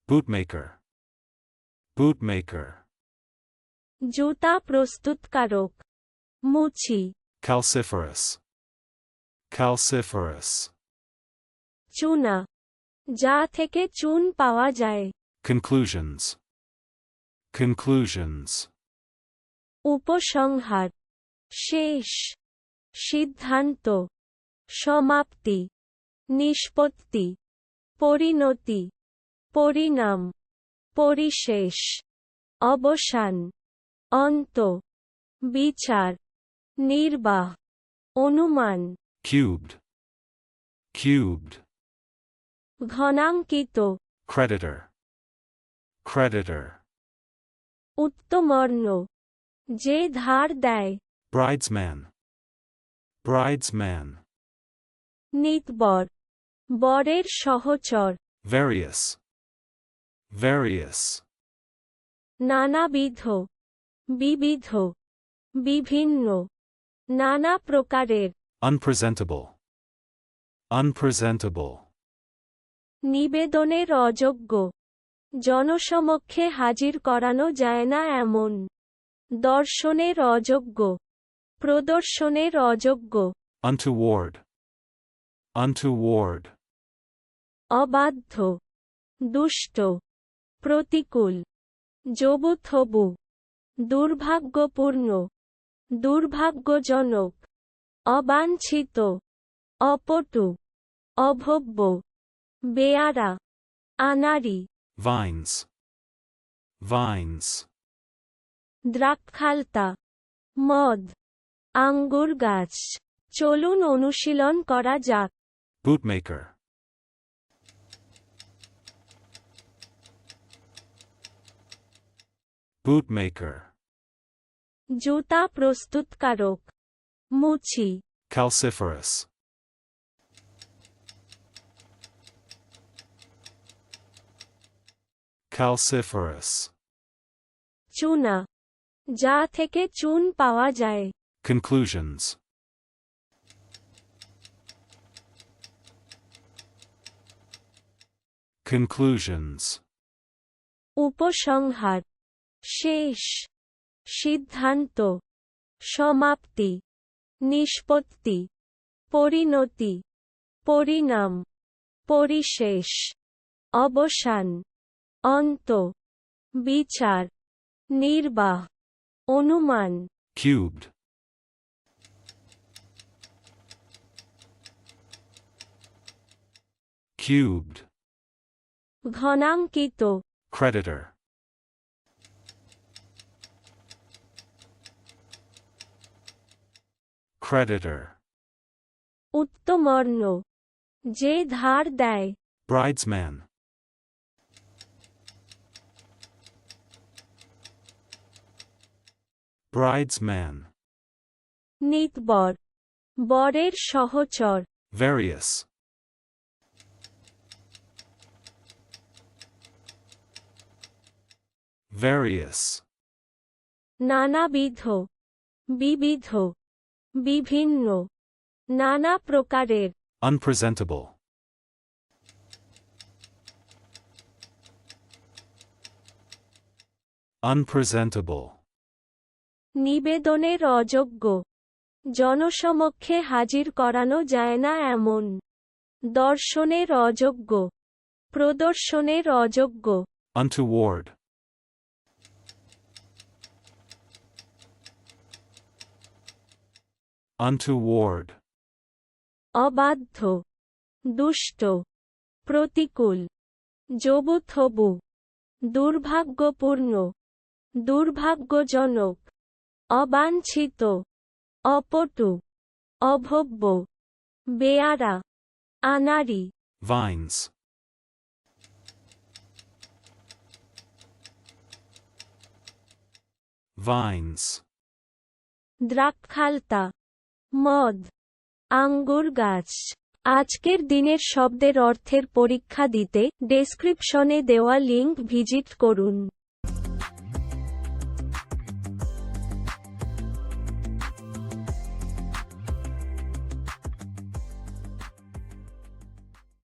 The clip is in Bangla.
bootmaker, bootmaker. জুতা প্রস্তুতকারক, মুচি। Calciferous, calciferous. চুনা, যা থেকে চুন পাওয়া যায়। Conclusions, conclusions. উপসংহার, শেষ, সিদ্ধান্ত, সমাপ্তি, নিষ্পত্তি, পরিণতি, পরিণাম, পরিশেষ, অবসান, অন্ত, বিচার, নির্বাহ, অনুমান। Cubed, cubed. ঘনাঙ্কিত, Creditor, creditor. উত্তমর্ণ, যে ধার দেয়। Bridesman, bridesman. নিতবর, বরের সহচর। Various, various. নানাবিধ, বিবিধ, বিভিন্ন, নানা প্রকারের। Unpresentable, unpresentable. নিবেদনের অযোগ্য, জনসমক্ষে হাজির করানো যায় না এমন। দর্শনের অযোগ্য, প্রদর্শনের অযোগ্য। Untoward, untoward. অবাধ্য, দুষ্ট, প্রতিকূল, জবুথবু, দুর্ভাগ্যপূর্ণ, দুর্ভাগ্যজনক, অবাঞ্ছিত, অপটু, অভব্য, বেয়ারা, আনাড়ি। Vines, vines. দ্রাক্ষালতা, মদ, আঙ্গুর গাছ। চলুন অনুশীলন করা যাক। Bootmaker, bootmaker. জুতা প্রস্তুতকারক, মুচি। Calciferous, calciferous. চুনা, যা থেকে চুন পাওয়া যায়। Conclusions, conclusions. উপসংহার, শেষ, সিদ্ধান্ত, সমাপ্তি, নিষ্পত্তি, পরিণতি, পরিণাম, পরিশেষ, অবসান, অন্ত, বিচার, নির্বাহ, অনুমান। Cubed, cubed. ঘনাঙ্কিত, Creditor, creditor. উত্তমর্ণ, যে ধার দেয়। Bridesman, bridesman. নিতবর, বরের সহচর। Various, various. নানাবিধ, বিবিধ, বিভিন্ন, নানা প্রকারের। Unpresentable, unpresentable. নিবেদনের অযোগ্য, জনসমক্ষে হাজির করানো যায় না এমন। দর্শনের অযোগ্য, প্রদর্শনের অযোগ্য। Untoward, untoward. অবাধ্য, দুষ্ট, প্রতিকূল, জবুথবু, দুর্ভাগ্যপূর্ণ, দুর্ভাগ্যজনক, অবাঞ্ছিত, অপটু, অভব্য, বেয়ারা, আনাড়ি। Vines, vines. দ্রাক্ষালতা, মদ, আঙ্গুর গাছ। আজকের দিনের শব্দের অর্থের পরীক্ষা দিতে ডেসক্রিপশনে দেওয়া লিংক ভিজিট করুন।